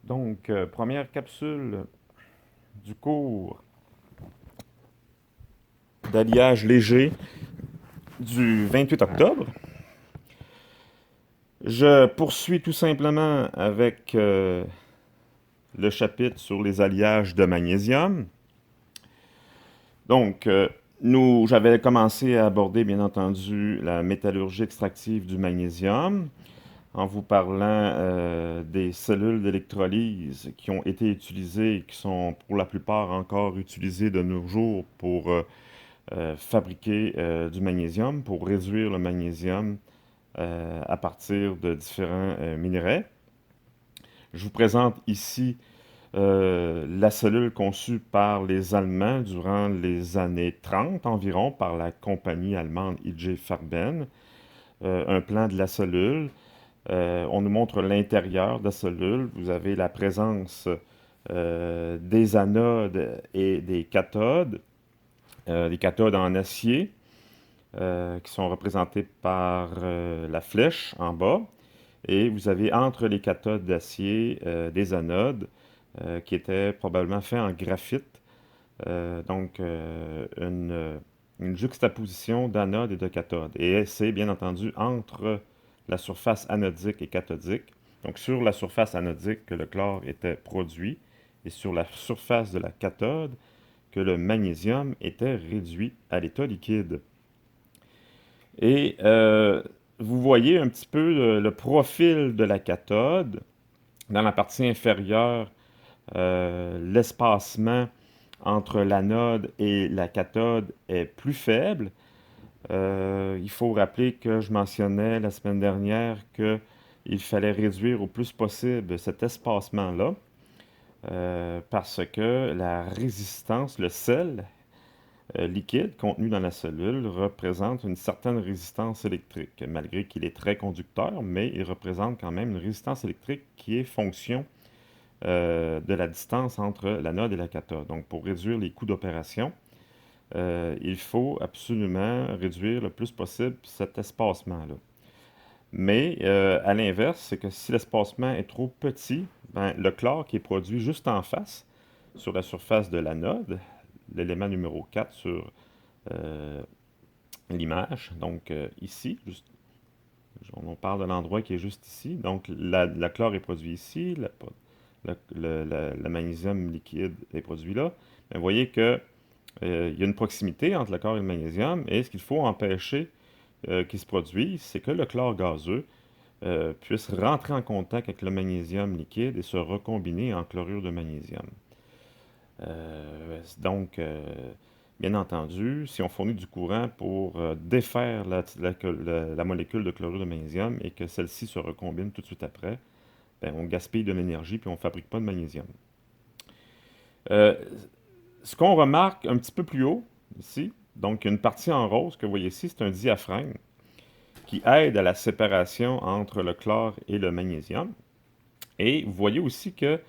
Donc, première capsule du cours d'alliage léger du 28 octobre. Je poursuis tout simplement avec le chapitre sur les alliages de magnésium. Donc, j'avais commencé à aborder, bien entendu, la métallurgie extractive du magnésium en vous parlant des cellules d'électrolyse qui ont été utilisées et qui sont pour la plupart encore utilisées de nos jours pour fabriquer du magnésium, pour réduire le magnésium à partir de différents minerais. Je vous présente ici la cellule conçue par les Allemands durant les années 30 environ par la compagnie allemande IG Farben. Un plan de la cellule. On nous montre l'intérieur de la cellule. Vous avez la présence des anodes et des cathodes. Les cathodes en acier qui sont représentées par la flèche en bas. Et vous avez entre les cathodes d'acier des anodes qui étaient probablement faits en graphite. Une juxtaposition d'anodes et de cathodes. Et c'est bien entendu entre la surface anodique et cathodique. Donc sur la surface anodique que le chlore était produit et sur la surface de la cathode que le magnésium était réduit à l'état liquide. Et vous voyez un petit peu le profil de la cathode. Dans la partie inférieure, l'espacement entre l'anode et la cathode est plus faible. Il faut rappeler que je mentionnais la semaine dernière qu'il fallait réduire au plus possible cet espacement-là parce que la résistance, le sel liquide contenu dans la cellule représente une certaine résistance électrique, malgré qu'il est très conducteur, mais il représente quand même une résistance électrique qui est fonction de la distance entre l'anode et la cathode. Donc, pour réduire les coûts d'opération, il faut absolument réduire le plus possible cet espacement-là. Mais à l'inverse, c'est que si l'espacement est trop petit, ben, le chlore qui est produit juste en face, sur la surface de l'anode, l'élément numéro 4 sur euh, l'image, donc ici, on parle de l'endroit qui est juste ici, donc la chlore est produit ici, le magnésium liquide est produit là. Mais vous voyez que il y a une proximité entre le chlore et le magnésium, et ce qu'il faut empêcher qu'il se produise, c'est que le chlore gazeux puisse rentrer en contact avec le magnésium liquide et se recombiner en chlorure de magnésium. Donc, bien entendu, si on fournit du courant pour défaire la molécule de chlorure de magnésium et que celle-ci se recombine tout de suite après, ben, on gaspille de l'énergie puis on ne fabrique pas de magnésium. Euh, Ce qu'on remarque un petit peu plus haut, ici, donc une partie en rose que vous voyez ici, c'est un diaphragme qui aide à la séparation entre le chlore et le magnésium. Et vous voyez aussi que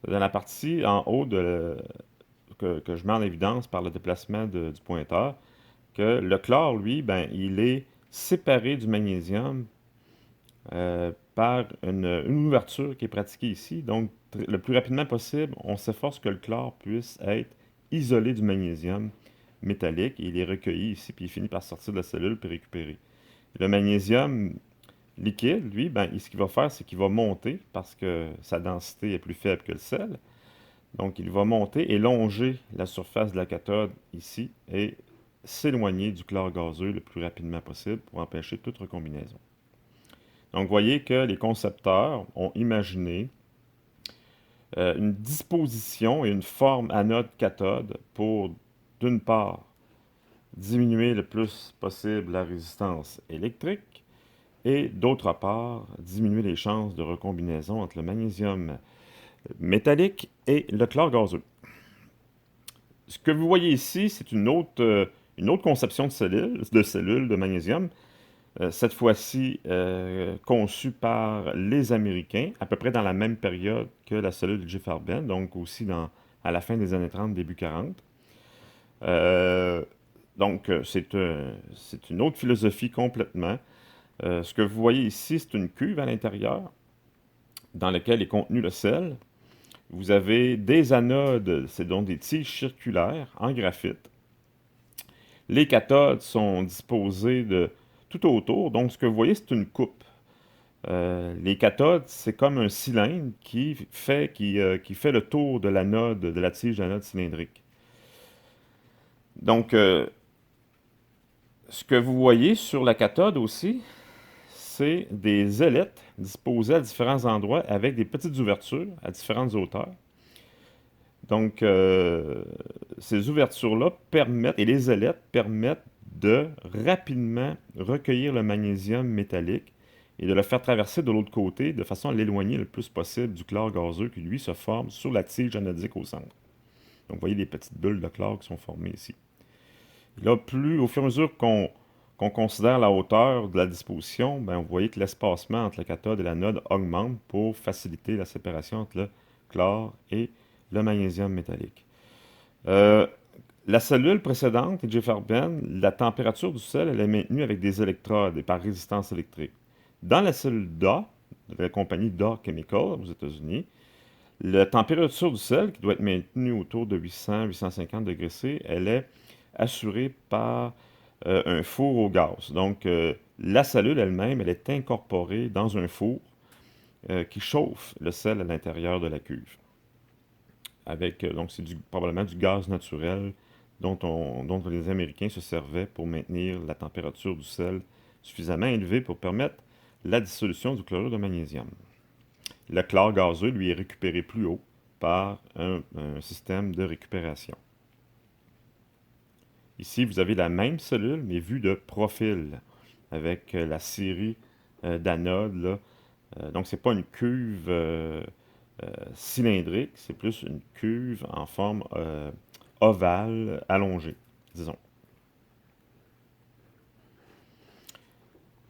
dans la partie en haut que je mets en évidence par le déplacement du pointeur, que le chlore, lui, ben, il est séparé du magnésium par une ouverture qui est pratiquée ici. Donc, le plus rapidement possible, on s'efforce que le chlore puisse être isolé du magnésium métallique. Et il est recueilli ici, puis il finit par sortir de la cellule puis récupérer. Le magnésium liquide, lui, ben, ce qu'il va faire, c'est qu'il va monter parce que sa densité est plus faible que le sel. Donc, il va monter et longer la surface de la cathode ici et s'éloigner du chlore gazeux le plus rapidement possible pour empêcher toute recombinaison. Donc, vous voyez que les concepteurs ont imaginé une disposition et une forme anode-cathode pour, d'une part, diminuer le plus possible la résistance électrique et, d'autre part, diminuer les chances de recombinaison entre le magnésium métallique et le chlore gazeux. Ce que vous voyez ici, c'est une autre conception de cellules de magnésium, cette fois-ci conçue par les Américains, à peu près dans la même période que la cellule de G-Farben, donc aussi à la fin des années 30, début 40. Euh, c'est une autre philosophie complètement. Ce que vous voyez ici, c'est une cuve à l'intérieur dans laquelle est contenu le sel. Vous avez des anodes, c'est donc des tiges circulaires en graphite. Les cathodes sont disposées tout autour. Donc, ce que vous voyez, c'est une coupe. Les cathodes, c'est comme un cylindre qui fait le tour de l'anode, de la tige d'anode cylindrique. Donc, ce que vous voyez sur la cathode aussi, c'est des ailettes disposées à différents endroits avec des petites ouvertures à différentes hauteurs. Donc, ces ouvertures-là permettent, et les ailettes permettent de rapidement recueillir le magnésium métallique et de le faire traverser de l'autre côté de façon à l'éloigner le plus possible du chlore gazeux qui, lui, se forme sur la tige anodique au centre. Donc, vous voyez les petites bulles de chlore qui sont formées ici. Et là, au fur et à mesure qu'on considère la hauteur de la disposition, ben, vous voyez que l'espacement entre la cathode et l'anode augmente pour faciliter la séparation entre le chlore et le magnésium métallique. Euh, la cellule précédente, TJ-Farben, la température du sel, elle est maintenue avec des électrodes et par résistance électrique. Dans la cellule DA, de la compagnie DA Chemical aux États-Unis, la température du sel, qui doit être maintenue autour de 800-850 degrés C, elle est assurée par un four au gaz. Donc, la cellule elle-même, elle est incorporée dans un four qui chauffe le sel à l'intérieur de la cuve. Donc, c'est probablement du gaz naturel dont les Américains se servaient pour maintenir la température du sel suffisamment élevée pour permettre la dissolution du chlorure de magnésium. Le chlore gazeux, lui, est récupéré plus haut par un système de récupération. Ici, vous avez la même cellule, mais vue de profil, avec la série d'anodes. Donc, ce n'est pas une cuve cylindrique, c'est plus une cuve en forme ovale, allongée, disons.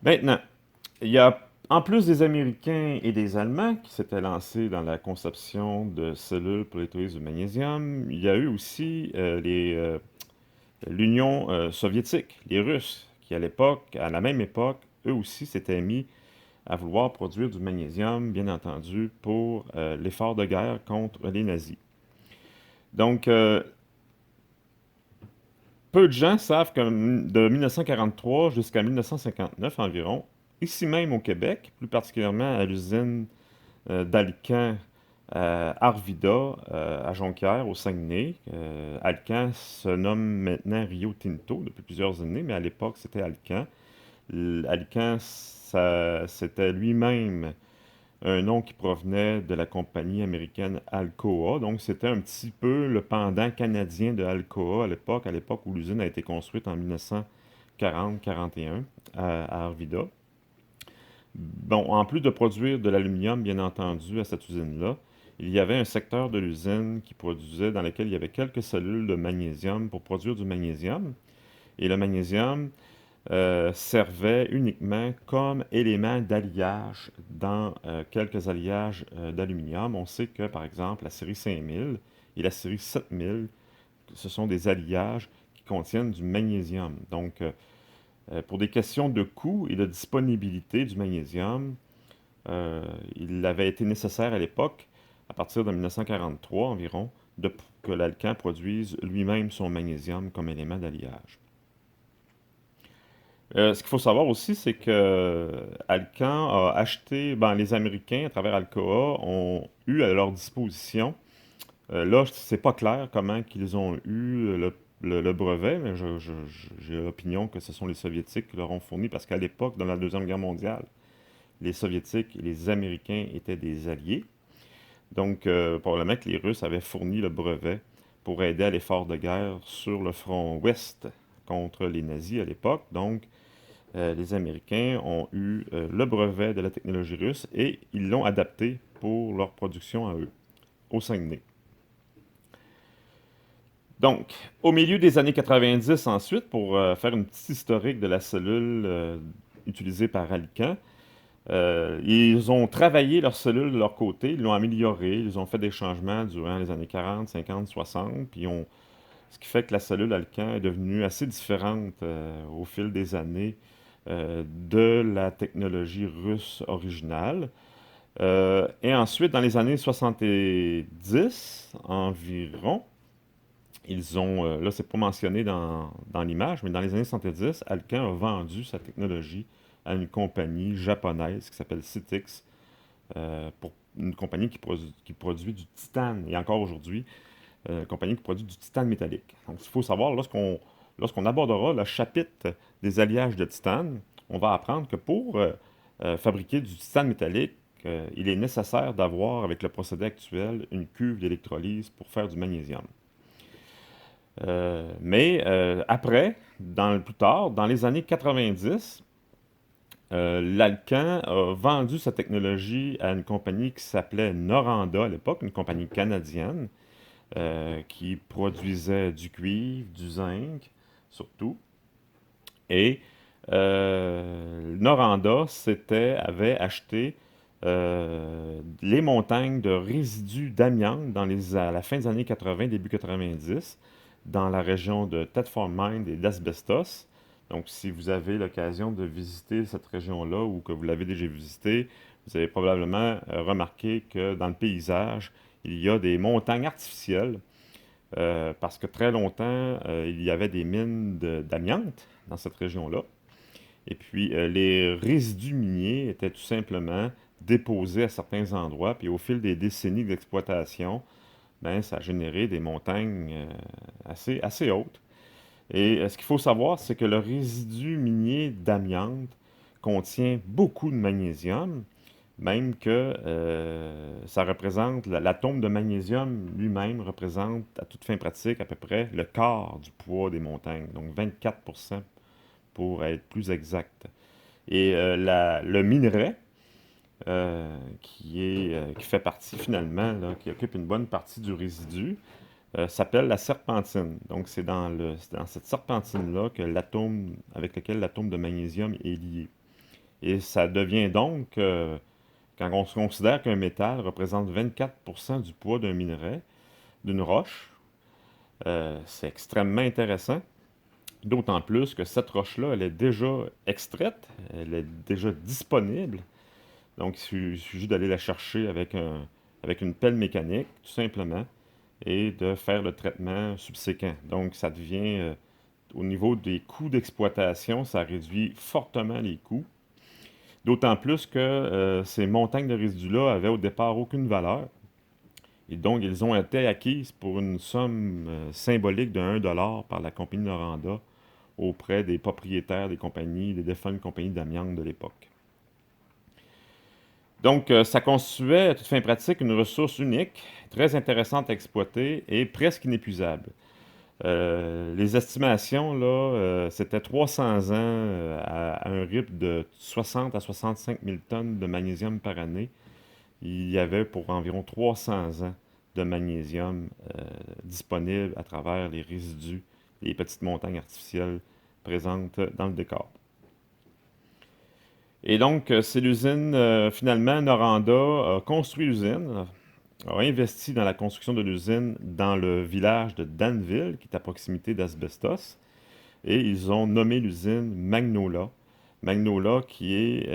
Maintenant, il y a, en plus des Américains et des Allemands qui s'étaient lancés dans la conception de cellules pour l'électrolyse du magnésium, il y a eu aussi l'Union soviétique, les Russes, qui à la même époque, eux aussi s'étaient mis à vouloir produire du magnésium, bien entendu, pour l'effort de guerre contre les nazis. Donc, peu de gens savent que de 1943 jusqu'à 1959 environ, ici même au Québec, plus particulièrement à l'usine d'Alcan Arvida à Jonquière, au Saguenay. Alcan se nomme maintenant Rio Tinto depuis plusieurs années, mais à l'époque c'était Alcan. Alcan, c'était lui-même un nom qui provenait de la compagnie américaine Alcoa. Donc, c'était un petit peu le pendant canadien de Alcoa à l'époque où l'usine a été construite en 1940-41 à Arvida. Bon, en plus de produire de l'aluminium, bien entendu, à cette usine-là, il y avait un secteur de l'usine dans lequel il y avait quelques cellules de magnésium pour produire du magnésium. Et le magnésium servait uniquement comme élément d'alliage dans quelques alliages d'aluminium. On sait que, par exemple, la série 5000 et la série 7000, ce sont des alliages qui contiennent du magnésium. Donc, pour des questions de coût et de disponibilité du magnésium, il avait été nécessaire à l'époque, à partir de 1943 environ, que l'Alcan produise lui-même son magnésium comme élément d'alliage. Ce qu'il faut savoir aussi, c'est que Alcan a acheté, les Américains, à travers Alcoa, ont eu à leur disposition, là, c'est pas clair comment qu'ils ont eu le brevet, mais j'ai l'opinion que ce sont les Soviétiques qui leur ont fourni, parce qu'à l'époque, dans la Deuxième Guerre mondiale, les Soviétiques et les Américains étaient des alliés. Donc, probablement que les Russes avaient fourni le brevet pour aider à l'effort de guerre sur le front ouest contre les nazis à l'époque. Donc, les Américains ont eu le brevet de la technologie russe et ils l'ont adapté pour leur production à eux, au Saguenay. Donc, au milieu des années 90 ensuite, pour faire une petite historique de la cellule utilisée par Alcan, ils ont travaillé leur cellule de leur côté, ils l'ont améliorée, ils ont fait des changements durant les années 40, 50, 60, ce qui fait que la cellule Alcan est devenue assez différente au fil des années de la technologie russe originale. Et ensuite, dans les années 70 environ, ils ont, là, c'est pas mentionné dans l'image, mais dans les années 70, Alcan a vendu sa technologie à une compagnie japonaise qui s'appelle Citix, pour une compagnie qui produit du titane, et encore aujourd'hui, une compagnie qui produit du titane métallique. Donc, il faut savoir, lorsqu'on abordera le chapitre des alliages de titane, on va apprendre que pour fabriquer du titane métallique, il est nécessaire d'avoir, avec le procédé actuel, une cuve d'électrolyse pour faire du magnésium. Mais après, plus tard, dans les années 90, l'Alcan a vendu sa technologie à une compagnie qui s'appelait Noranda à l'époque, une compagnie canadienne, qui produisait du cuivre, du zinc, surtout. Et Noranda avait acheté les montagnes de résidus d'amiante à la fin des années 80, début 90, dans la région de Thetford Mine et d'Asbestos. Donc, si vous avez l'occasion de visiter cette région-là ou que vous l'avez déjà visitée, vous avez probablement remarqué que dans le paysage, il y a des montagnes artificielles parce que très longtemps, il y avait des mines d'amiante dans cette région-là. Et puis, les résidus miniers étaient tout simplement déposés à certains endroits. Puis, au fil des décennies d'exploitation, ben, ça a généré des montagnes assez hautes. Et ce qu'il faut savoir, c'est que le résidu minier d'amiante contient beaucoup de magnésium, même que ça représente, l'atome de magnésium lui-même représente, à toute fin pratique, à peu près le quart du poids des montagnes, donc 24% pour être plus exact. Et le minerai, qui fait partie finalement, là, qui occupe une bonne partie du résidu, s'appelle la serpentine. Donc c'est c'est dans cette serpentine-là que avec lequel l'atome de magnésium est lié. Et ça devient donc, quand on se considère qu'un métal représente 24% du poids d'un minerai, d'une roche, c'est extrêmement intéressant. D'autant plus que cette roche-là, elle est déjà extraite, elle est déjà disponible. Donc, il suffit d'aller la chercher avec une pelle mécanique, tout simplement, et de faire le traitement subséquent. Donc, ça devient, au niveau des coûts d'exploitation, ça réduit fortement les coûts. D'autant plus que ces montagnes de résidus-là avaient au départ aucune valeur. Et donc, ils ont été acquises pour une somme symbolique de 1$ par la compagnie Noranda auprès des propriétaires des compagnies, des défuntes compagnies d'amiante de l'époque. Donc, ça constituait, à toute fin pratique, une ressource unique, très intéressante à exploiter et presque inépuisable. Les estimations, là, c'était 300 ans à un rythme de 60 à 65 000 tonnes de magnésium par année. Il y avait pour environ 300 ans de magnésium disponible à travers les résidus, les petites montagnes artificielles présentes dans le décor. Et donc, c'est l'usine, finalement, Noranda a construit l'usine, a investi dans la construction de l'usine dans le village de Danville, qui est à proximité d'Asbestos, et ils ont nommé l'usine Magnola. Magnola qui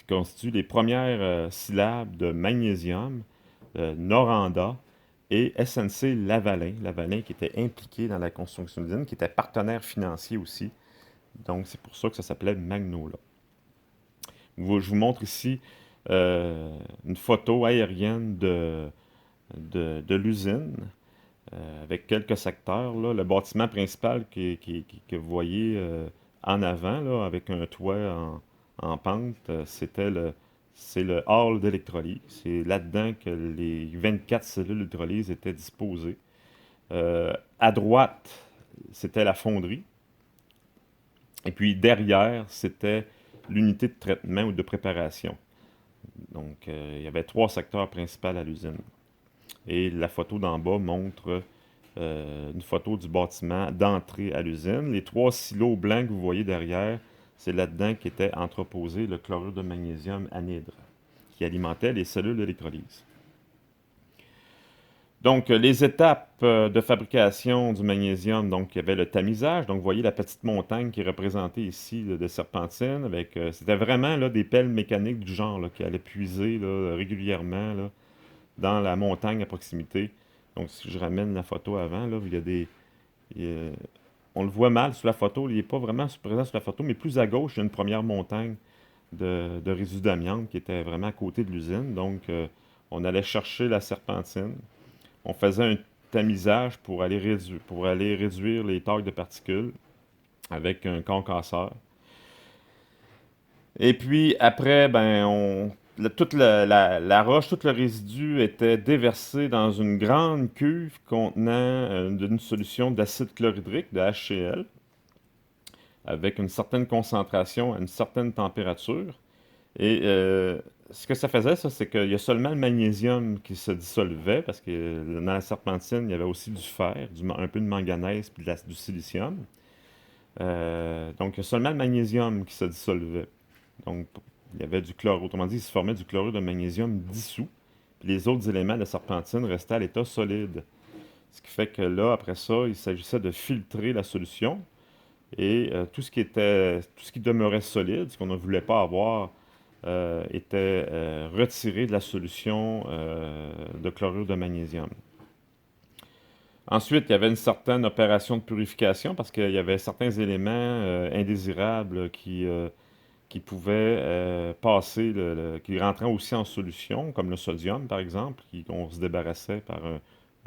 constitue les premières syllabes de magnésium, Noranda et SNC-Lavalin. Lavalin qui était impliqué dans la construction de l'usine, qui était partenaire financier aussi. Donc, c'est pour ça que ça s'appelait Magnola. Je vous montre ici une photo aérienne de l'usine avec quelques secteurs. Là. Le bâtiment principal que vous voyez en avant, là, avec un toit en pente, c'est le hall d'électrolyse. C'est là-dedans que les 24 cellules d'électrolyse étaient disposées. À droite, c'était la fonderie. Et puis derrière, c'était l'unité de traitement ou de préparation. Donc, il y avait 3 secteurs principaux à l'usine. Et la photo d'en bas montre une photo du bâtiment d'entrée à l'usine. Les 3 silos blancs que vous voyez derrière, c'est là-dedans qu'était entreposé le chlorure de magnésium anhydre, qui alimentait les cellules d'électrolyse. Donc, les étapes de fabrication du magnésium, donc il y avait le tamisage. Donc, vous voyez la petite montagne qui est représentée ici là, de serpentine. C'était vraiment là, des pelles mécaniques du genre là, qui allaient puiser là, régulièrement là, dans la montagne à proximité. Donc, si je ramène la photo avant, là, il y a des, il y a- on le voit mal sur la photo. Il n'est pas vraiment présent sur la photo, mais plus à gauche, il y a une première montagne de résidus d'amiante qui était vraiment à côté de l'usine. Donc, on allait chercher la serpentine. On faisait un tamisage pour aller réduire les tailles de particules avec un concasseur. Et puis après, ben, toute la roche, tout le résidu était déversé dans une grande cuve contenant une solution d'acide chlorhydrique, de HCl, avec une certaine concentration à une certaine température. Et ce que ça faisait, ça, c'est qu'il y a seulement le magnésium qui se dissolvait, parce que dans la serpentine, il y avait aussi du fer, un peu de manganèse, puis du silicium. Donc, il y a seulement le magnésium qui se dissolvait. Donc, il y avait du chlorure. Autrement dit, il se formait du chlorure de magnésium dissous. Puis les autres éléments de la serpentine restaient à l'état solide. Ce qui fait que là, après ça, il s'agissait de filtrer la solution. Et tout ce qui demeurait solide, ce qu'on ne voulait pas avoir, était retiré de la solution de chlorure de magnésium. Ensuite, il y avait une certaine opération de purification parce qu'il y avait certains éléments indésirables qui pouvaient passer, qui rentraient aussi en solution, comme le sodium par exemple, qu'on se débarrassait par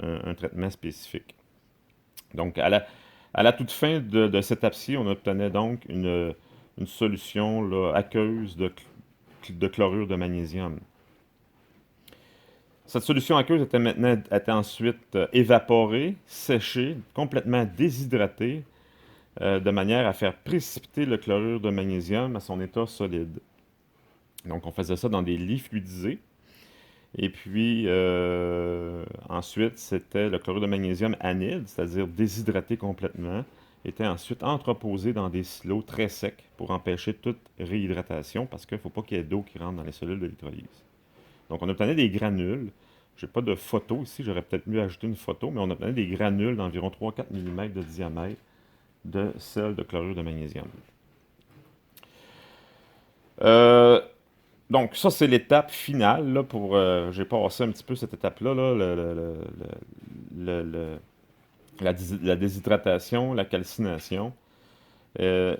un traitement spécifique. Donc, à la toute fin de cette étape-ci, on obtenait donc une solution là, aqueuse de chlorure de magnésium. Cette solution aqueuse était ensuite évaporée, séchée, complètement déshydratée, de manière à faire précipiter le chlorure de magnésium à son état solide. Donc, on faisait ça dans des lits fluidisés. Et puis, ensuite, c'était le chlorure de magnésium anhydre, c'est-à-dire déshydraté complètement, était ensuite entreposé dans des silos très secs pour empêcher toute réhydratation, parce qu'il ne faut pas qu'il y ait d'eau qui rentre dans les cellules d'électrolyse. Donc, on obtenait des granules. Je n'ai pas de photo ici, j'aurais peut-être mieux ajouter une photo, mais on obtenait des granules d'environ 3-4 mm de diamètre de sel de chlorure de magnésium. Euh, Donc, ça, c'est l'étape finale. Là, j'ai passé un petit peu cette étape-là, là, le- le- la déshydratation, la calcination. Euh,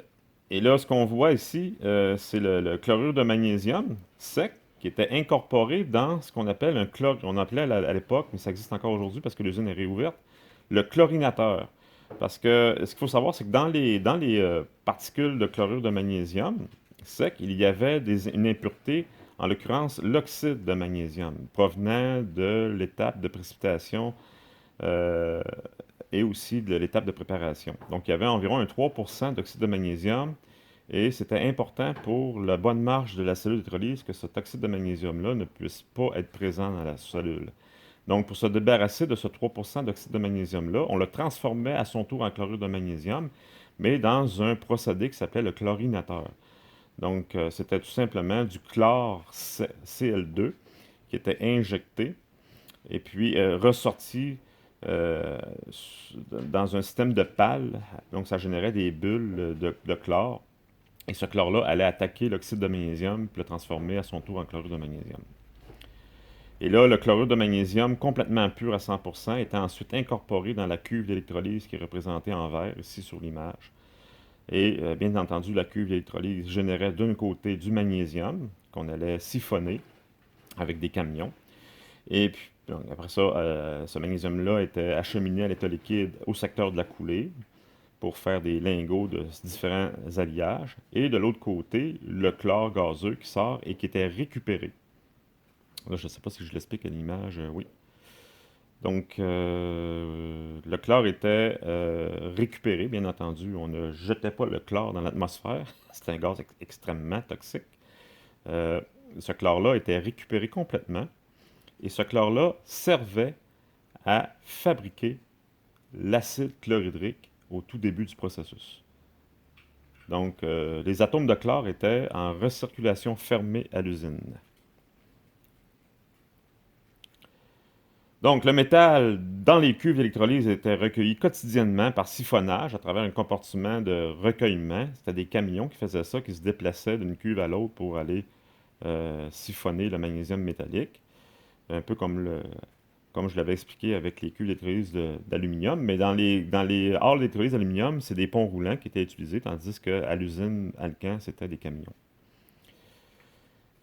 et là, ce qu'on voit ici, c'est le chlorure de magnésium sec qui était incorporé dans ce qu'on appelle un chlore. On appelait à l'époque, mais ça existe encore aujourd'hui parce que l'usine est réouverte, le chlorinateur. Parce que ce qu'il faut savoir, c'est que dans les particules de chlorure de magnésium sec, il y avait une impureté, en l'occurrence l'oxyde de magnésium, provenant de l'étape de précipitation euh, et aussi de l'étape de préparation. Donc, il y avait environ un 3% d'oxyde de magnésium et c'était important pour la bonne marche de la cellule d'électrolyse que cet oxyde de magnésium-là ne puisse pas être présent dans la cellule. Donc, pour se débarrasser de ce 3% d'oxyde de magnésium-là, on le transformait à son tour en chlorure de magnésium, mais dans un procédé qui s'appelait le chlorinateur. Donc, c'était tout simplement du chlore Cl2 qui était injecté et puis ressorti euh, dans un système de pales. Donc, ça générait des bulles de chlore. Et ce chlore-là allait attaquer l'oxyde de magnésium puis le transformer à son tour en chlorure de magnésium. Et là, le chlorure de magnésium, complètement pur à 100%, était ensuite incorporé dans la cuve d'électrolyse qui est représentée en vert ici sur l'image. Et bien entendu, la cuve d'électrolyse générait d'un côté du magnésium qu'on allait siphonner avec des camions. Et puis, donc, après ça, ce magnésium-là était acheminé à l'état liquide au secteur de la coulée pour faire des lingots de différents alliages. Et de l'autre côté, le chlore gazeux qui sort et qui était récupéré. Là, je ne sais pas si je l'explique à l'image. Oui. Donc, le chlore était récupéré, bien entendu. On ne jetait pas le chlore dans l'atmosphère. C'est un gaz extrêmement toxique. Euh, Ce chlore-là était récupéré complètement. Et ce chlore-là servait à fabriquer l'acide chlorhydrique au tout début du processus. Donc, les atomes de chlore étaient en recirculation fermée à l'usine. Donc, le métal dans les cuves d'électrolyse était recueilli quotidiennement par siphonnage à travers un comportement de recueillement. C'était des camions qui faisaient ça, qui se déplaçaient d'une cuve à l'autre pour aller siphonner le magnésium métallique. Un peu comme je l'avais expliqué avec les cuves d'électrolyse d'aluminium. Mais dans les halles d'électrolyse d'aluminium, c'est des ponts roulants qui étaient utilisés, tandis qu'à l'usine Alcan, c'était des camions.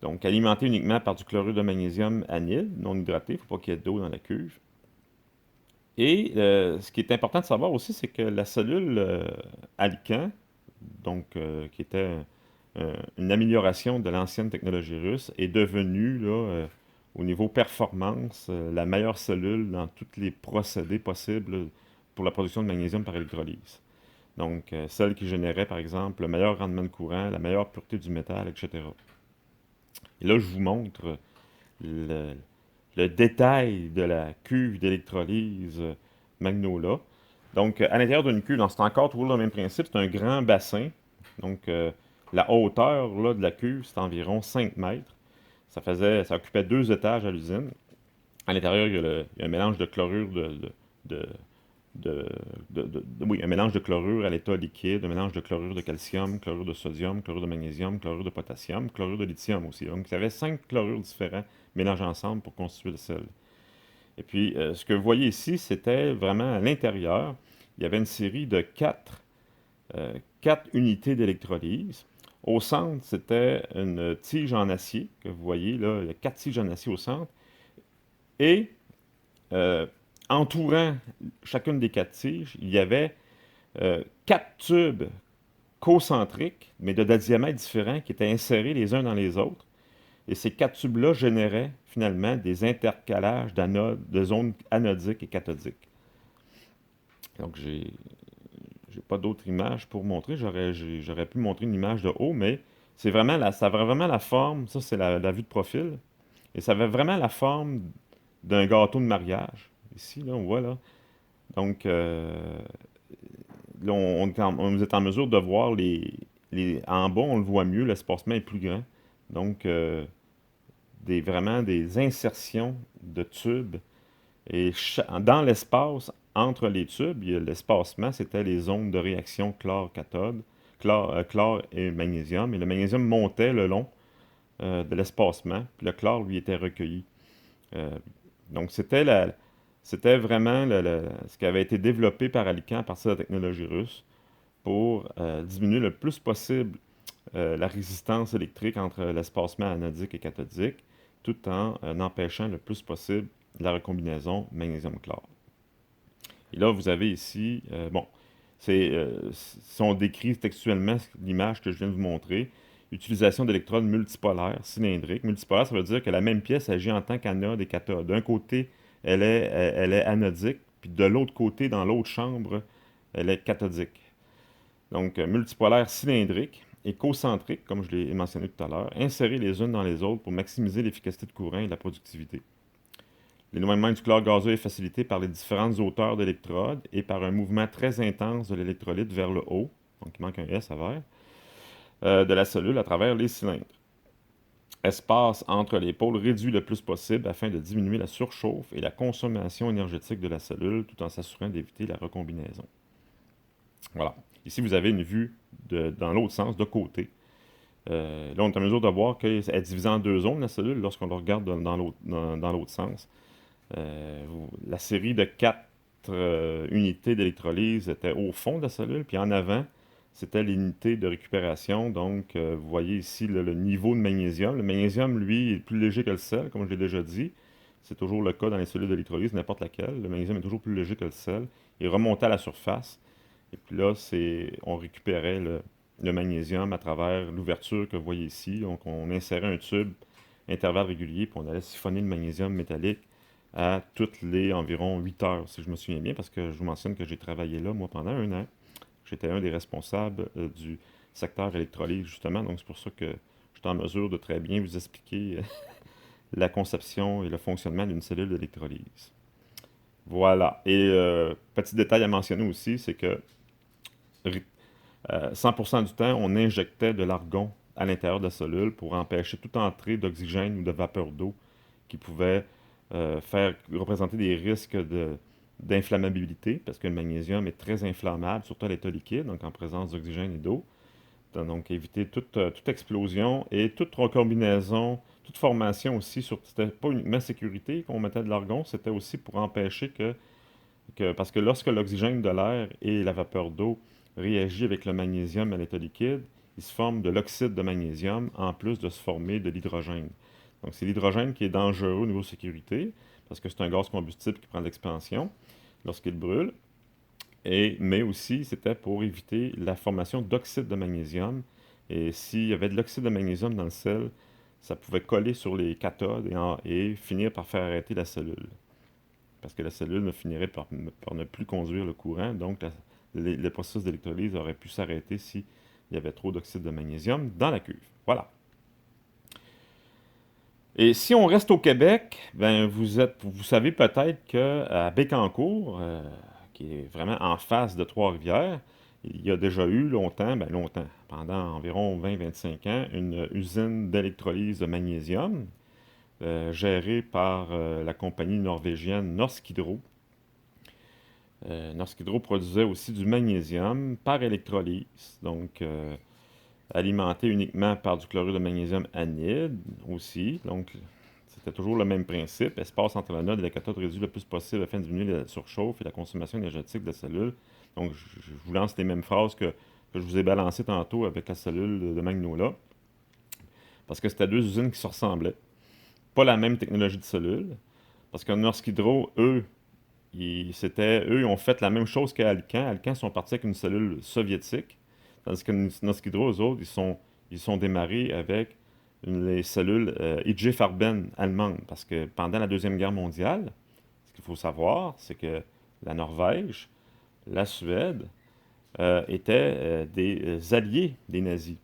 Donc, alimenté uniquement par du chlorure de magnésium anhydre, non hydraté, il ne faut pas qu'il y ait d'eau dans la cuve. Et ce qui est important de savoir aussi, c'est que la cellule Alcan, donc qui était une amélioration de l'ancienne technologie russe, est devenue, là, au niveau performance, la meilleure cellule dans tous les procédés possibles là, pour la production de magnésium par électrolyse. Donc, celle qui générait, par exemple, le meilleur rendement de courant, la meilleure pureté du métal, etc. Et là, je vous montre le, le détail de la cuve d'électrolyse Magnolia. Donc, à l'intérieur d'une cuve, c'est encore toujours le même principe, c'est un grand bassin. Donc, la hauteur là, de la cuve, c'est environ 5 mètres. Ça occupait 2 étages à l'usine. À l'intérieur, il y a un mélange de chlorure de, oui, un mélange de chlorure à l'état liquide, un mélange de chlorure de calcium, chlorure de sodium, chlorure de magnésium, chlorure de potassium, chlorure de lithium aussi. Donc, il y avait 5 chlorures différents mélangés ensemble pour constituer le sel. Et puis, ce que vous voyez ici, c'était vraiment à l'intérieur. Il y avait une série de 4 unités d'électrolyse. Au centre, c'était une tige en acier, que vous voyez là, il y a 4 tiges en acier au centre. Et euh, entourant chacune des 4 tiges, il y avait 4 tubes concentriques, mais de diamètres différents, qui étaient insérés les uns dans les autres. Et ces 4 tubes-là généraient finalement des intercalages d'anodes, de zones anodiques et cathodiques. Donc, j'ai pas d'autres images pour montrer. J'aurais pu montrer une image de haut, mais ça avait vraiment la forme, ça c'est la vue de profil, et ça avait vraiment la forme d'un gâteau de mariage. Ici, là, on voit là. Donc, là, on est en mesure de voir en bas, on le voit mieux, l'espacement est plus grand. Donc, vraiment des insertions de tubes. Et dans l'espace entre les tubes, l'espacement, c'était les zones de réaction chlore-cathode, chlore et magnésium. Et le magnésium montait le long de l'espacement, puis le chlore, lui, était recueilli. Euh, donc, c'était vraiment ce qui avait été développé par Alican à partir de la technologie russe pour diminuer le plus possible la résistance électrique entre l'espacement anodique et cathodique, tout en empêchant le plus possible la recombinaison magnésium-chlore. Et là, vous avez ici, bon, si on décrit textuellement l'image que je viens de vous montrer, utilisation d'électrodes multipolaires cylindriques. Multipolaire, ça veut dire que la même pièce agit en tant qu'anode et cathode. D'un côté, elle est anodique, puis de l'autre côté, dans l'autre chambre, elle est cathodique. Donc, multipolaire cylindrique et concentrique, comme je l'ai mentionné tout à l'heure, insérées les unes dans les autres pour maximiser l'efficacité de courant et la productivité. L'éloignement du chlore gazeux est facilité par les différentes hauteurs d'électrodes et par un mouvement très intense de l'électrolyte vers le haut, donc il manque un S à vert, de la cellule à travers les cylindres. Espace entre les pôles réduit le plus possible afin de diminuer la surchauffe et la consommation énergétique de la cellule tout en s'assurant d'éviter la recombinaison. Voilà. Ici, vous avez une vue dans l'autre sens, de côté. Là, on est en mesure de voir qu'elle est divisée en 2 zones, la cellule, lorsqu'on la regarde dans l'autre sens. La série de 4 unités d'électrolyse était au fond de la cellule, puis en avant, c'était l'unité de récupération. Donc, vous voyez ici le niveau de magnésium. Le magnésium, lui, est plus léger que le sel, comme je l'ai déjà dit. C'est toujours le cas dans les cellules d'électrolyse, n'importe laquelle. Le magnésium est toujours plus léger que le sel. Il remontait à la surface. Et puis là, on récupérait le magnésium à travers l'ouverture que vous voyez ici. Donc, on insérait un tube intervalle régulier, puis on allait siphonner le magnésium métallique à toutes les environ 8 heures, si je me souviens bien, parce que je vous mentionne que j'ai travaillé là, moi, pendant un an. J'étais un des responsables du secteur électrolyse, justement, donc c'est pour ça que je suis en mesure de très bien vous expliquer la conception et le fonctionnement d'une cellule d'électrolyse. Voilà. Et petit détail à mentionner aussi, c'est que 100% du temps, on injectait de l'argon à l'intérieur de la cellule pour empêcher toute entrée d'oxygène ou de vapeur d'eau qui pouvait faire représenter des risques d'inflammabilité, parce que le magnésium est très inflammable, surtout à l'état liquide, donc en présence d'oxygène et d'eau. Donc éviter toute explosion et toute recombinaison, toute formation aussi. C'était pas uniquement sécurité qu'on mettait de l'argon, c'était aussi pour empêcher parce que lorsque l'oxygène de l'air et la vapeur d'eau réagit avec le magnésium à l'état liquide, il se forme de l'oxyde de magnésium en plus de se former de l'hydrogène. Donc c'est l'hydrogène qui est dangereux au niveau sécurité, parce que c'est un gaz combustible qui prend de l'expansion lorsqu'il brûle. Mais aussi, c'était pour éviter la formation d'oxyde de magnésium. Et s'il y avait de l'oxyde de magnésium dans le sel, ça pouvait coller sur les cathodes et finir par faire arrêter la cellule. Parce que la cellule ne finirait par ne plus conduire le courant. Donc, le processus d'électrolyse aurait pu s'arrêter s'il y avait trop d'oxyde de magnésium dans la cuve. Voilà. Et si on reste au Québec, ben vous savez peut-être qu'à Bécancour, qui est vraiment en face de Trois-Rivières, il y a déjà eu longtemps, pendant environ 20-25 ans, une usine d'électrolyse de magnésium gérée par la compagnie norvégienne Norsk Hydro. Norsk Hydro produisait aussi du magnésium par électrolyse, donc alimenté uniquement par du chlorure de magnésium anhydre aussi. Donc, c'était toujours le même principe. Espace entre l'anode et la cathode réduit le plus possible afin de diminuer la surchauffe et la consommation énergétique de la cellule. Donc, je vous lance les mêmes phrases que je vous ai balancées tantôt avec la cellule de Magnolia. Parce que c'était deux usines qui se ressemblaient. Pas la même technologie de cellule. Parce que Norsk Hydro, eux, ils ont fait la même chose qu'Alcan. Alcan sont partis avec une cellule soviétique. Tandis que Norsk Hydro, eux autres, ils sont démarrés avec les cellules IG Farben allemandes. Parce que pendant la Deuxième Guerre mondiale, ce qu'il faut savoir, c'est que la Norvège, la Suède, étaient des alliés des nazis.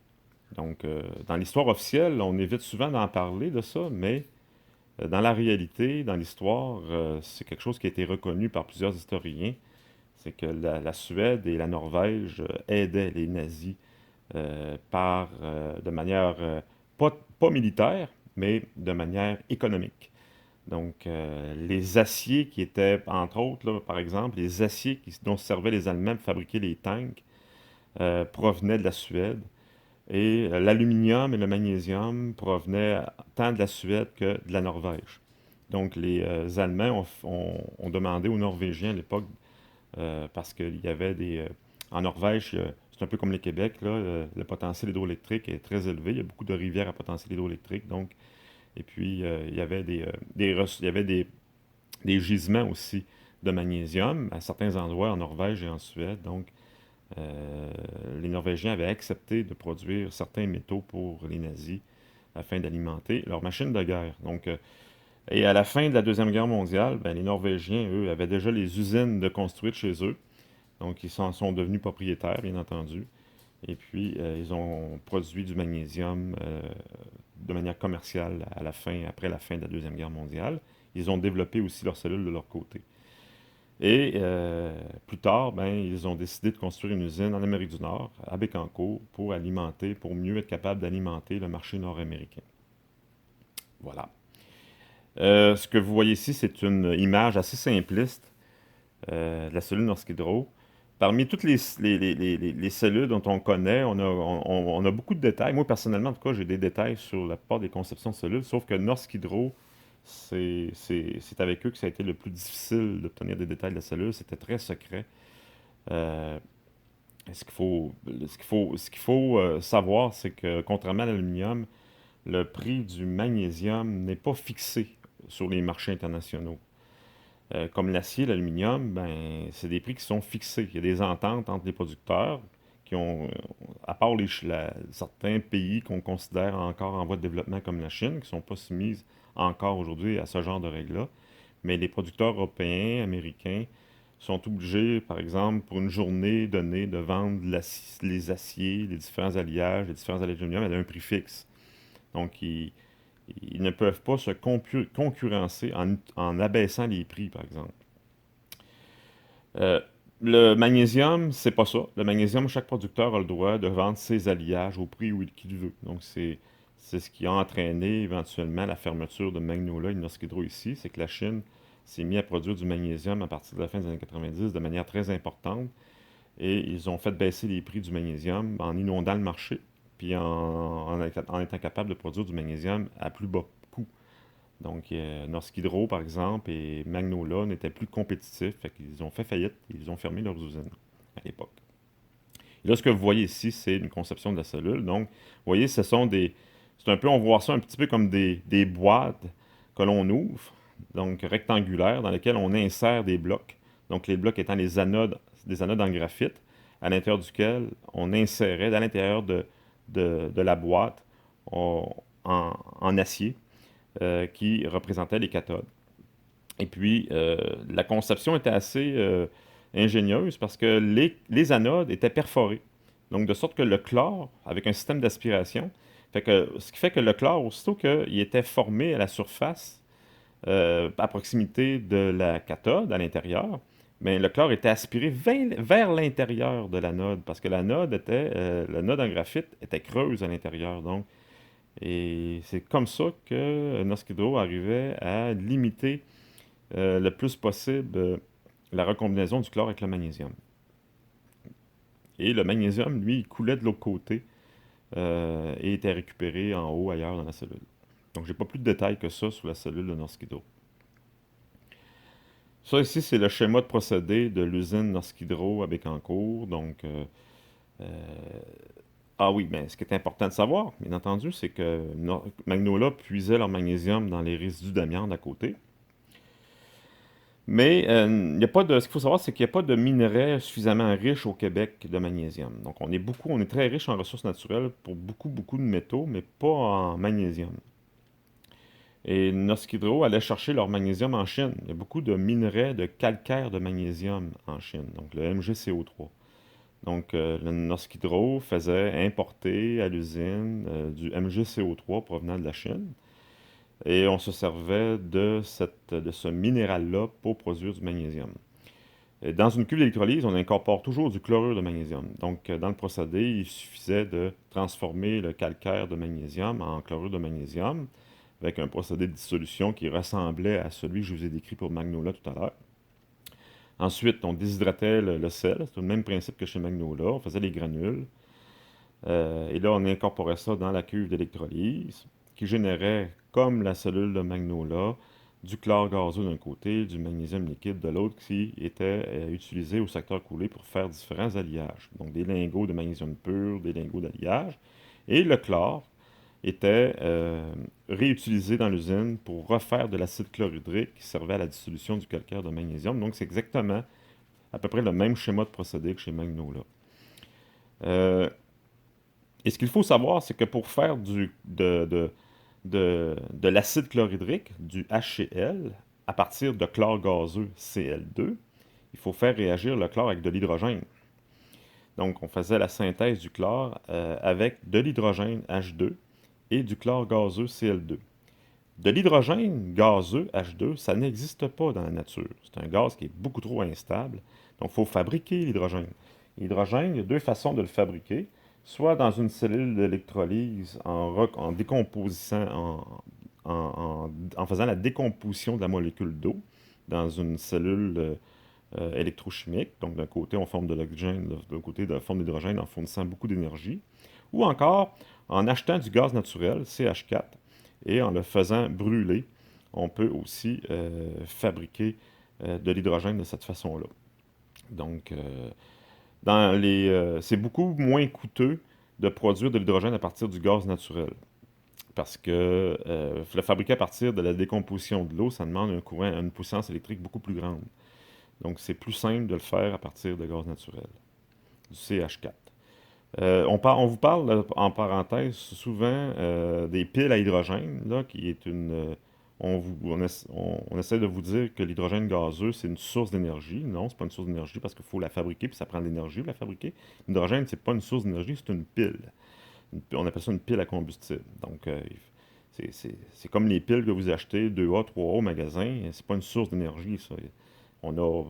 Donc, dans l'histoire officielle, on évite souvent d'en parler de ça, mais dans la réalité, dans l'histoire, c'est quelque chose qui a été reconnu par plusieurs historiens. C'est que la Suède et la Norvège aidaient les nazis de manière pas militaire, mais de manière économique. Donc, les aciers qui étaient, entre autres, là, par exemple, les aciers dont servaient les Allemands pour fabriquer les tanks provenaient de la Suède. Et l'aluminium et le magnésium provenaient tant de la Suède que de la Norvège. Donc, les Allemands ont demandé aux Norvégiens à l'époque, parce qu'il y avait en Norvège, c'est un peu comme le Québec, là, le potentiel hydroélectrique est très élevé. Il y a beaucoup de rivières à potentiel hydroélectrique. Donc, et puis, il y avait il y avait des gisements aussi de magnésium à certains endroits en Norvège et en Suède. Donc, les Norvégiens avaient accepté de produire certains métaux pour les nazis afin d'alimenter leur machine de guerre. Donc, et à la fin de la Deuxième Guerre mondiale, ben, les Norvégiens, eux, avaient déjà les usines de construites chez eux. Donc, ils s'en sont devenus propriétaires, bien entendu. Et puis, ils ont produit du magnésium de manière commerciale après la fin de la Deuxième Guerre mondiale. Ils ont développé aussi leurs cellules de leur côté. Et plus tard, ben, ils ont décidé de construire une usine en Amérique du Nord, à Bécancour, pour mieux être capable d'alimenter le marché nord-américain. Voilà. Ce que vous voyez ici, c'est une image assez simpliste de la cellule Norsk Hydro. Parmi toutes les cellules dont on connaît, on a beaucoup de détails. Moi, personnellement, en tout cas, j'ai des détails sur la plupart des conceptions de cellules, sauf que Norsk Hydro, c'est avec eux que ça a été le plus difficile d'obtenir des détails de la cellule. C'était très secret. Euh, ce qu'il faut savoir, c'est que contrairement à l'aluminium, le prix du magnésium n'est pas fixé sur les marchés internationaux. Comme l'acier, l'aluminium, ben, c'est des prix qui sont fixés. Il y a des ententes entre les producteurs qui ont, à part certains pays qu'on considère encore en voie de développement comme la Chine, qui ne sont pas soumises encore aujourd'hui à ce genre de règles-là. Mais les producteurs européens, américains, sont obligés, par exemple, pour une journée donnée, de vendre les aciers, les différents alliages, les différents aluminiums à un prix fixe. Donc, ils ne peuvent pas se concurrencer en abaissant les prix, par exemple. Euh, le magnésium, c'est pas ça. Le magnésium, chaque producteur a le droit de vendre ses alliages au prix qu'il veut. Donc, C'est ce qui a entraîné éventuellement la fermeture de Magnolia et de Norsk Hydro ici. C'est que la Chine s'est mise à produire du magnésium à partir de la fin des années 90 de manière très importante. Et ils ont fait baisser les prix du magnésium en inondant le marché, puis en étant capable de produire du magnésium à plus bas coût. Donc, Norsk Hydro, par exemple, et Magnolia n'étaient plus compétitifs, fait qu'ils ont fait faillite, ils ont fermé leurs usines à l'époque. Et là, ce que vous voyez ici, c'est une conception de la cellule. Donc, vous voyez, c'est un peu, on voit ça un petit peu comme des boîtes que l'on ouvre, donc rectangulaires, dans lesquelles on insère des blocs. Donc, les blocs étant des anodes en graphite, à l'intérieur duquel on insérait, à l'intérieur de la boîte, en acier, qui représentait les cathodes. Et puis, la conception était assez ingénieuse parce que les anodes étaient perforées. Donc, de sorte que le chlore, avec un système d'aspiration, ce qui fait que le chlore, aussitôt qu'il était formé à la surface, à proximité de la cathode, à l'intérieur, mais le chlore était aspiré vers l'intérieur de l'anode, parce que la node en graphite était creuse à l'intérieur. Donc, et c'est comme ça que Norsk Hydro arrivait à limiter le plus possible la recombinaison du chlore avec le magnésium. Et le magnésium, lui, il coulait de l'autre côté et était récupéré en haut, ailleurs dans la cellule. Donc, j'ai pas plus de détails que ça sur la cellule de Norsk Hydro. Ça ici, c'est le schéma de procédé de l'usine Norsk Hydro à Bécancour. Donc, euh, ah oui, mais ce qui est important de savoir, bien entendu, c'est que Magnolia puisait leur magnésium dans les résidus d'amiante à côté. Mais il y a pas de, ce qu'il faut savoir, c'est qu'il n'y a pas de minerais suffisamment riches au Québec de magnésium. Donc, on est très riche en ressources naturelles pour beaucoup, beaucoup de métaux, mais pas en magnésium. Et Norsk Hydro allait chercher leur magnésium en Chine. Il y a beaucoup de minerais de calcaire de magnésium en Chine, donc le MgCO3. Donc, le Norsk Hydro faisait importer à l'usine du MgCO3 provenant de la Chine. Et on se servait de ce minéral-là pour produire du magnésium. Et dans une cuve d'électrolyse, on incorpore toujours du chlorure de magnésium. Donc, dans le procédé, il suffisait de transformer le calcaire de magnésium en chlorure de magnésium avec un procédé de dissolution qui ressemblait à celui que je vous ai décrit pour Magnolia tout à l'heure. Ensuite, on déshydratait le sel. C'est le même principe que chez Magnolia. On faisait les granules. Et là, on incorporait ça dans la cuve d'électrolyse qui générait, comme la cellule de Magnolia, du chlore gazeux d'un côté, du magnésium liquide de l'autre, qui était utilisé au secteur coulé pour faire différents alliages. Donc des lingots de magnésium pur, des lingots d'alliage. Et le chlore était réutilisé dans l'usine pour refaire de l'acide chlorhydrique qui servait à la dissolution du calcaire de magnésium. Donc c'est exactement à peu près le même schéma de procédé que chez Magnolia. Et ce qu'il faut savoir, c'est que pour faire de l'acide chlorhydrique, du HCl, à partir de chlore gazeux Cl2, il faut faire réagir le chlore avec de l'hydrogène. Donc, on faisait la synthèse du chlore avec de l'hydrogène H2 et du chlore gazeux Cl2. De l'hydrogène gazeux H2, ça n'existe pas dans la nature. C'est un gaz qui est beaucoup trop instable. Donc, il faut fabriquer l'hydrogène. L'hydrogène, il y a deux façons de le fabriquer. Soit dans une cellule d'électrolyse en décomposant, en faisant la décomposition de la molécule d'eau dans une cellule électrochimique. Donc, d'un côté, on forme de l'oxygène, de l'autre côté, on forme d'hydrogène en fournissant beaucoup d'énergie. Ou encore, en achetant du gaz naturel, CH4, et en le faisant brûler, on peut aussi fabriquer de l'hydrogène de cette façon-là. Donc, c'est beaucoup moins coûteux de produire de l'hydrogène à partir du gaz naturel. Parce que le fabriquer à partir de la décomposition de l'eau, ça demande un courant, une puissance électrique beaucoup plus grande. Donc, c'est plus simple de le faire à partir de gaz naturel, du CH4. On vous parle, en parenthèse, souvent des piles à hydrogène, là, qui est on essaie de vous dire que l'hydrogène gazeux, c'est une source d'énergie. Non, c'est pas une source d'énergie parce qu'il faut la fabriquer, puis ça prend de l'énergie pour la fabriquer. L'hydrogène, c'est pas une source d'énergie, c'est une pile. On appelle ça une pile à combustible. Donc, c'est comme les piles que vous achetez 2A, 3A au magasin. C'est pas une source d'énergie, ça. On a,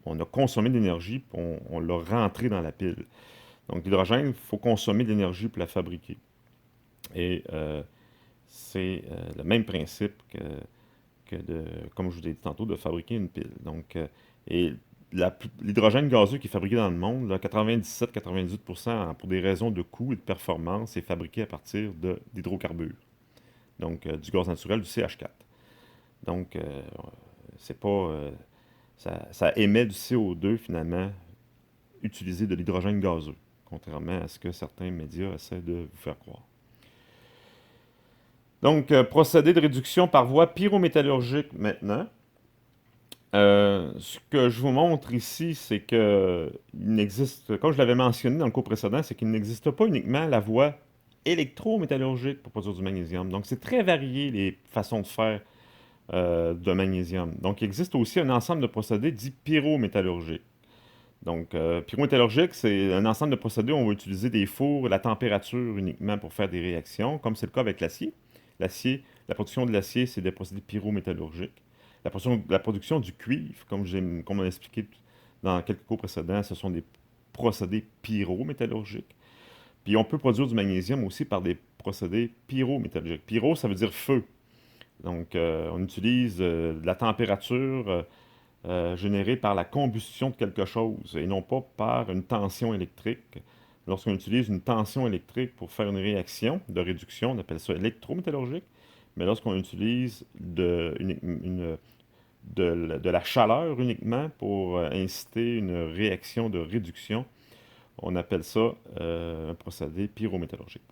on a consommé de l'énergie, puis on l'a rentré dans la pile. Donc, l'hydrogène, il faut consommer de l'énergie pour la fabriquer. Et C'est le même principe comme je vous ai dit tantôt, de fabriquer une pile. Donc, et l'hydrogène gazeux qui est fabriqué dans le monde, 97-98% pour des raisons de coût et de performance, est fabriqué à partir d'hydrocarbures. Donc, du gaz naturel, du CH4. Donc, c'est pas, ça émet du CO2 finalement, utiliser de l'hydrogène gazeux, contrairement à ce que certains médias essaient de vous faire croire. Donc, procédé de réduction par voie pyrométallurgique maintenant. Ce que je vous montre ici, c'est que il n'existe, comme je l'avais mentionné dans le cours précédent, c'est qu'il n'existe pas uniquement la voie électrométallurgique pour produire du magnésium. Donc, c'est très varié les façons de faire de magnésium. Donc, il existe aussi un ensemble de procédés dits pyrométallurgiques. Donc, pyrométallurgique, c'est un ensemble de procédés où on va utiliser des fours, la température uniquement pour faire des réactions, comme c'est le cas avec l'acier. L'acier, la production de l'acier, c'est des procédés pyrométallurgiques. La production du cuivre, comme on a expliqué dans quelques cours précédents, ce sont des procédés pyrométallurgiques. Puis on peut produire du magnésium aussi par des procédés pyrométallurgiques. Pyro, ça veut dire feu. Donc, on utilise de la température générée par la combustion de quelque chose et non pas par une tension électrique. Lorsqu'on utilise une tension électrique pour faire une réaction de réduction, on appelle ça électrométallurgique. Mais lorsqu'on utilise de la chaleur uniquement pour inciter une réaction de réduction, on appelle ça un procédé pyrométallurgique.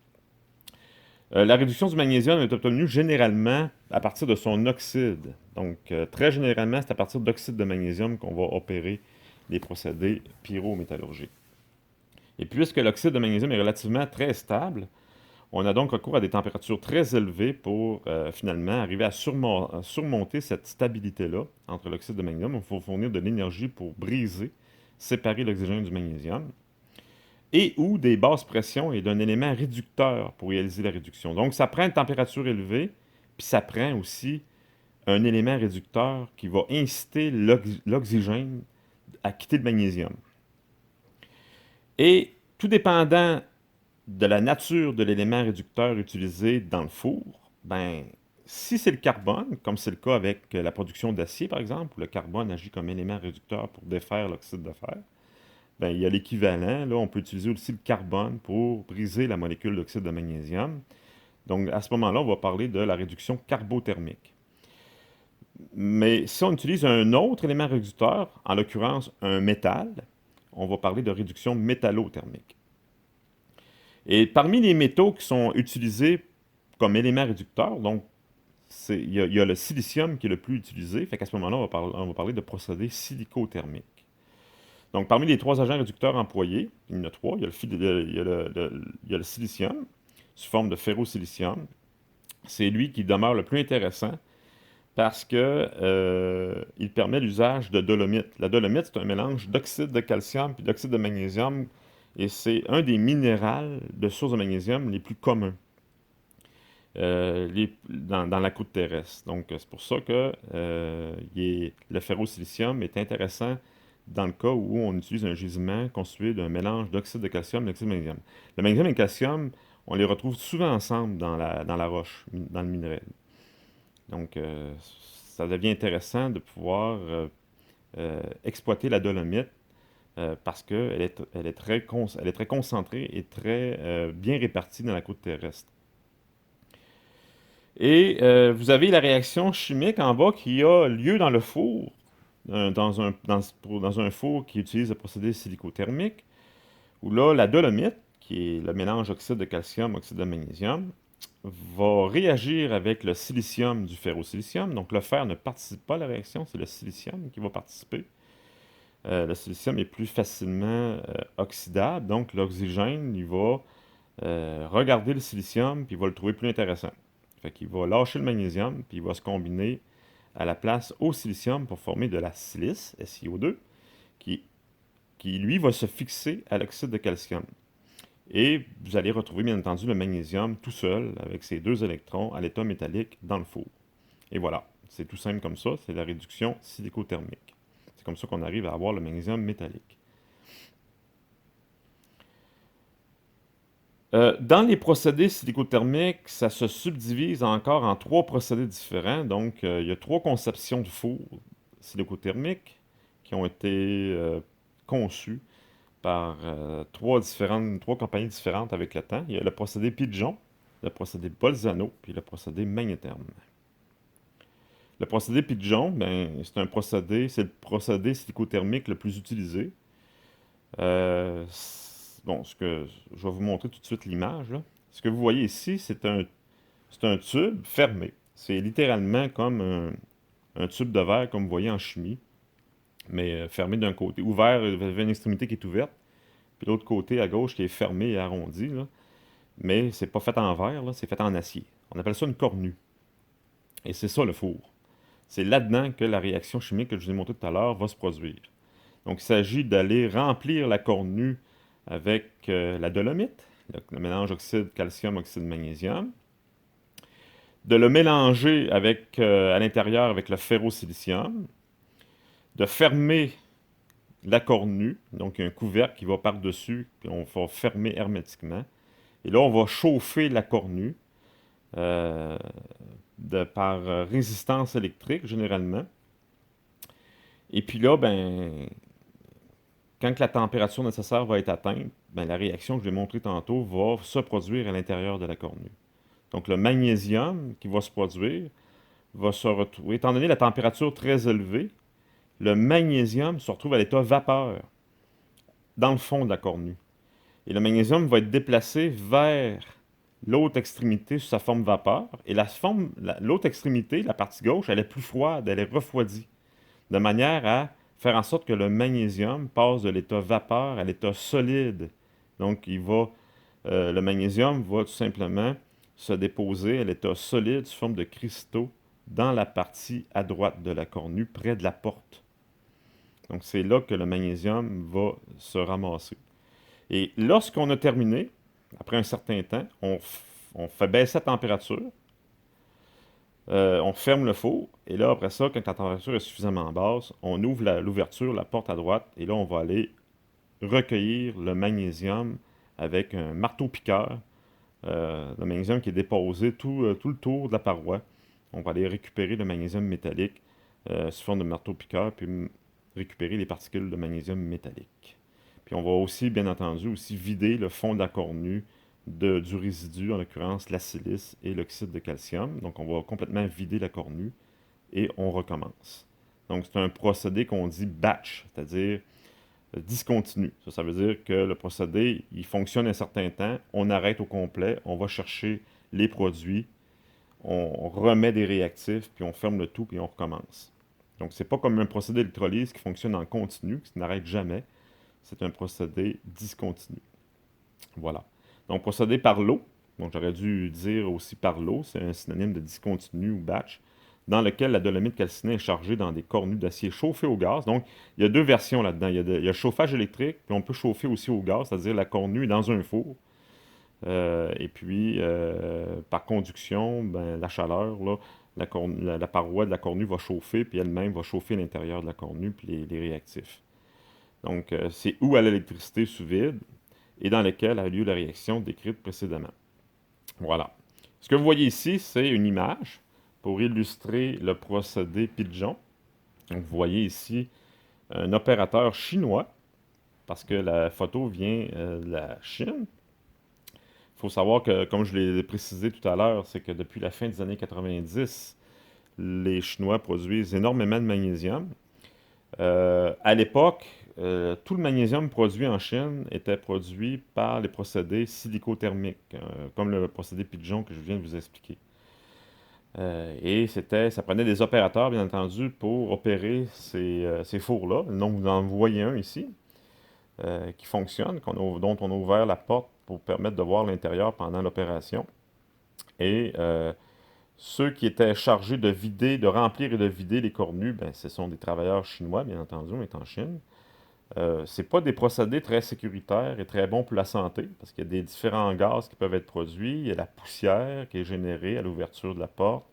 La réduction du magnésium est obtenue généralement à partir de son oxyde. Donc, très généralement, c'est à partir d'oxyde de magnésium qu'on va opérer les procédés pyrométallurgiques. Et puisque l'oxyde de magnésium est relativement très stable, on a donc recours à des températures très élevées pour finalement arriver à surmonter cette stabilité-là entre l'oxyde de magnésium. Il faut fournir de l'énergie pour briser, séparer l'oxygène du magnésium, et ou des basses pressions et d'un élément réducteur pour réaliser la réduction. Donc, ça prend une température élevée, puis ça prend aussi un élément réducteur qui va inciter l'oxygène à quitter le magnésium. Et tout dépendant de la nature de l'élément réducteur utilisé dans le four, ben, si c'est le carbone, comme c'est le cas avec la production d'acier par exemple, où le carbone agit comme élément réducteur pour défaire l'oxyde de fer, ben, il y a l'équivalent, là, on peut utiliser aussi le carbone pour briser la molécule d'oxyde de magnésium. Donc à ce moment-là, on va parler de la réduction carbothermique. Mais si on utilise un autre élément réducteur, en l'occurrence un métal, on va parler de réduction métallothermique. Et parmi les métaux qui sont utilisés comme élément réducteur, donc il y a le silicium qui est le plus utilisé, fait qu'à ce moment-là, on va parler de procédé silicothermique. Donc, parmi les trois agents réducteurs employés, il y en a trois, il y a le silicium, sous forme de ferrosilicium. C'est lui qui demeure le plus intéressant parce que il permet l'usage de dolomite. La dolomite, c'est un mélange d'oxyde de calcium et d'oxyde de magnésium, et c'est un des minéraux de source de magnésium les plus communs dans la croûte terrestre. Donc, c'est pour ça que le ferrosilicium est intéressant dans le cas où on utilise un gisement constitué d'un mélange d'oxyde de calcium et d'oxyde de magnésium. Le magnésium et le calcium, on les retrouve souvent ensemble dans la roche, dans le minerai. Donc, ça devient intéressant de pouvoir exploiter la dolomite parce qu'elle est très concentrée et très bien répartie dans la croûte terrestre. Et vous avez la réaction chimique en bas qui a lieu dans le four, dans un four qui utilise le procédé silicothermique, où là, la dolomite, qui est le mélange oxyde de calcium, oxyde de magnésium, va réagir avec le silicium du ferrosilicium. Donc le fer ne participe pas à la réaction, c'est le silicium qui va participer. Le silicium est plus facilement oxydable, donc l'oxygène, il va regarder le silicium, puis il va le trouver plus intéressant. Fait qu'il va lâcher le magnésium, puis il va se combiner à la place au silicium pour former de la silice, SiO2, qui lui va se fixer à l'oxyde de calcium. Et vous allez retrouver bien entendu le magnésium tout seul, avec ses deux électrons à l'état métallique dans le four. Et voilà, c'est tout simple comme ça, c'est la réduction silicothermique. C'est comme ça qu'on arrive à avoir le magnésium métallique. Dans les procédés silicothermiques, ça se subdivise encore en trois procédés différents. Donc, il y a trois conceptions de four silicothermiques qui ont été conçues par trois compagnies différentes avec le temps. Il y a le procédé Pigeon, le procédé Bolzano, puis le procédé Magnétherme. Le procédé Pigeon, ben, c'est le procédé silicothermique le plus utilisé. Bon, je vais vous montrer tout de suite l'image, là. Ce que vous voyez ici, c'est un tube fermé. C'est littéralement comme un tube de verre, comme vous voyez en chimie, mais fermé d'un côté. Ouvert, il y avait une extrémité qui est ouverte, puis l'autre côté, à gauche, qui est fermé et arrondi, là. Mais c'est pas fait en verre, là, c'est fait en acier. On appelle ça une cornue. Et c'est ça le four. C'est là-dedans que la réaction chimique que je vous ai montrée tout à l'heure va se produire. Donc, il s'agit d'aller remplir la cornue avec la dolomite, le mélange oxyde calcium, oxyde magnésium, de le mélanger avec, à l'intérieur avec le ferrosilicium, de fermer la cornue, donc il y a un couvercle qui va par-dessus, puis on va fermer hermétiquement. Et là, on va chauffer la cornue euh, par résistance électrique, généralement. Et puis là, ben, quand la température nécessaire va être atteinte, ben, la réaction que je vais montrer tantôt va se produire à l'intérieur de la cornue. Donc le magnésium qui va se produire va se retrouver, étant donné la température très élevée, le magnésium se retrouve à l'état vapeur dans le fond de la cornue. Et le magnésium va être déplacé vers l'autre extrémité sous sa forme vapeur. Et l'autre extrémité, la partie gauche, elle est plus froide, elle est refroidie, de manière à faire en sorte que le magnésium passe de l'état vapeur à l'état solide. Donc, le magnésium va tout simplement se déposer à l'état solide sous forme de cristaux dans la partie à droite de la cornue, près de la porte. Donc, c'est là que le magnésium va se ramasser. Et lorsqu'on a terminé, après un certain temps, on fait baisser la température, on ferme le four, et là, après ça, quand la température est suffisamment basse, on ouvre l'ouverture, la porte à droite, et là, on va aller recueillir le magnésium avec un marteau-piqueur. Le magnésium qui est déposé tout le tour de la paroi. On va aller récupérer le magnésium métallique sous forme de marteau-piqueur, puis récupérer les particules de magnésium métallique. Puis on va aussi, bien entendu, aussi vider le fond de la cornue du résidu, en l'occurrence la silice et l'oxyde de calcium. Donc on va complètement vider la cornue et on recommence. Donc c'est un procédé qu'on dit batch, c'est-à-dire discontinu. Ça veut dire que le procédé, il fonctionne un certain temps, on arrête au complet, on va chercher les produits, on remet des réactifs, puis on ferme le tout, puis on recommence. Donc c'est pas comme un procédé d'électrolyse qui fonctionne en continu, qui n'arrête jamais. C'est un procédé discontinu. Voilà. Donc, procédé par l'eau. Donc, j'aurais dû dire aussi par l'eau. C'est un synonyme de discontinu ou batch, dans lequel la dolomite calcinée est chargée dans des cornues d'acier chauffées au gaz. Donc, il y a deux versions là-dedans. Il y a chauffage électrique, puis on peut chauffer aussi au gaz, c'est-à-dire la cornue est dans un four. Et puis, par conduction, ben, la chaleur, là, la paroi de la cornue va chauffer, puis elle-même va chauffer l'intérieur de la cornue, puis les réactifs. Donc, c'est ou à l'électricité sous vide et dans lequel a lieu la réaction décrite précédemment. Voilà. Ce que vous voyez ici, c'est une image pour illustrer le procédé Pigeon. Donc, vous voyez ici un opérateur chinois, parce que la photo vient de la Chine. Il faut savoir que, comme je l'ai précisé tout à l'heure, c'est que depuis la fin des années 90, les Chinois produisent énormément de magnésium. À l'époque, tout le magnésium produit en Chine était produit par les procédés silicothermiques, comme le procédé Pigeon que je viens de vous expliquer. Et ça prenait des opérateurs, bien entendu, pour opérer ces fours-là. Donc, vous en voyez un ici, qui fonctionne, dont on a ouvert la porte pour permettre de voir l'intérieur pendant l'opération. Et ceux qui étaient chargés de remplir et de vider les cornues, ben, ce sont des travailleurs chinois, bien entendu, on est en Chine. C'est pas des procédés très sécuritaires et très bons pour la santé, parce qu'il y a des différents gaz qui peuvent être produits. Il y a la poussière qui est générée à l'ouverture de la porte.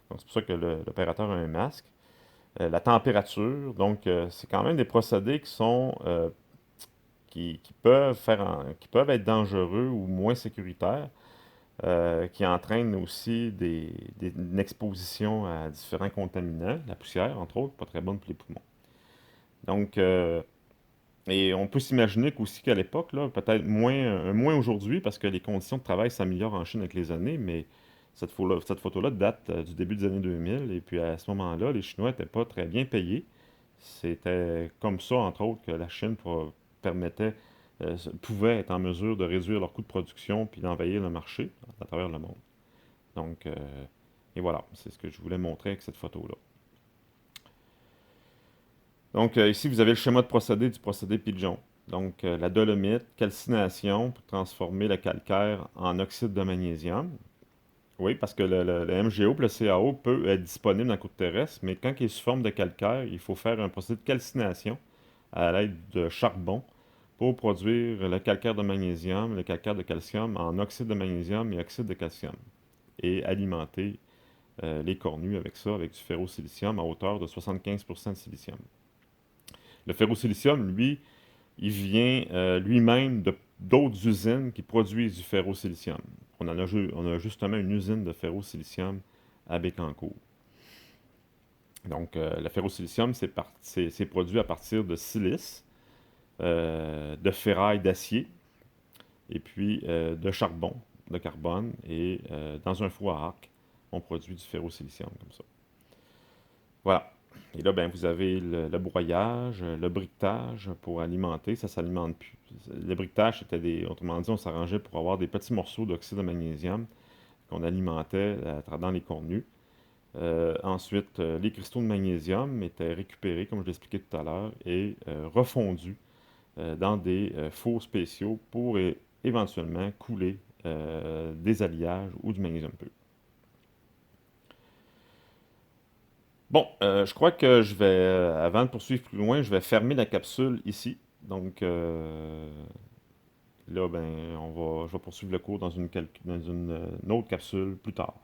Donc, c'est pour ça que l'opérateur a un masque. La température, donc, c'est quand même des procédés qui sont qui peuvent qui peuvent être dangereux ou moins sécuritaires, qui entraînent aussi une exposition à différents contaminants, la poussière, entre autres, pas très bonne pour les poumons. Donc, et on peut s'imaginer qu'aussi qu'à l'époque, là, peut-être moins aujourd'hui, parce que les conditions de travail s'améliorent en Chine avec les années, mais cette photo-là date du début des années 2000, et puis à ce moment-là, les Chinois n'étaient pas très bien payés. C'était comme ça, entre autres, que la Chine permettait, pouvait être en mesure de réduire leurs coûts de production puis d'envahir le marché à travers le monde. Donc, et voilà, c'est ce que je voulais montrer avec cette photo-là. Donc, ici, vous avez le schéma de procédé du procédé Pigeon. Donc, la dolomite, calcination pour transformer le calcaire en oxyde de magnésium. Oui, parce que le MgO et le CaO peut être disponible dans la croûte terrestre, mais quand il est sous forme de calcaire, il faut faire un procédé de calcination à l'aide de charbon pour produire le calcaire de magnésium, le calcaire de calcium en oxyde de magnésium et oxyde de calcium et alimenter les cornues avec ça, avec du ferrosilicium à hauteur de 75% de silicium. Le ferrosilicium, lui, il vient lui-même d'autres usines qui produisent du ferrosilicium. On a justement une usine de ferrosilicium à Bécancour. Donc, le ferrosilicium, c'est produit à partir de silice, de ferraille d'acier, et puis de charbon, de carbone, et dans un four à arc, on produit du ferrosilicium comme ça. Voilà. Et là, ben, vous avez le broyage, le briquetage pour alimenter. Ça s'alimente plus. Le briquetage, c'était autrement dit, on s'arrangeait pour avoir des petits morceaux d'oxyde de magnésium qu'on alimentait dans les contenus. Ensuite, les cristaux de magnésium étaient récupérés, comme je l'expliquais tout à l'heure, et refondus dans des fours spéciaux pour éventuellement couler des alliages ou du magnésium pur. Bon, je crois que avant de poursuivre plus loin, je vais fermer la capsule ici. Donc là, ben, je vais poursuivre le cours dans une autre capsule plus tard.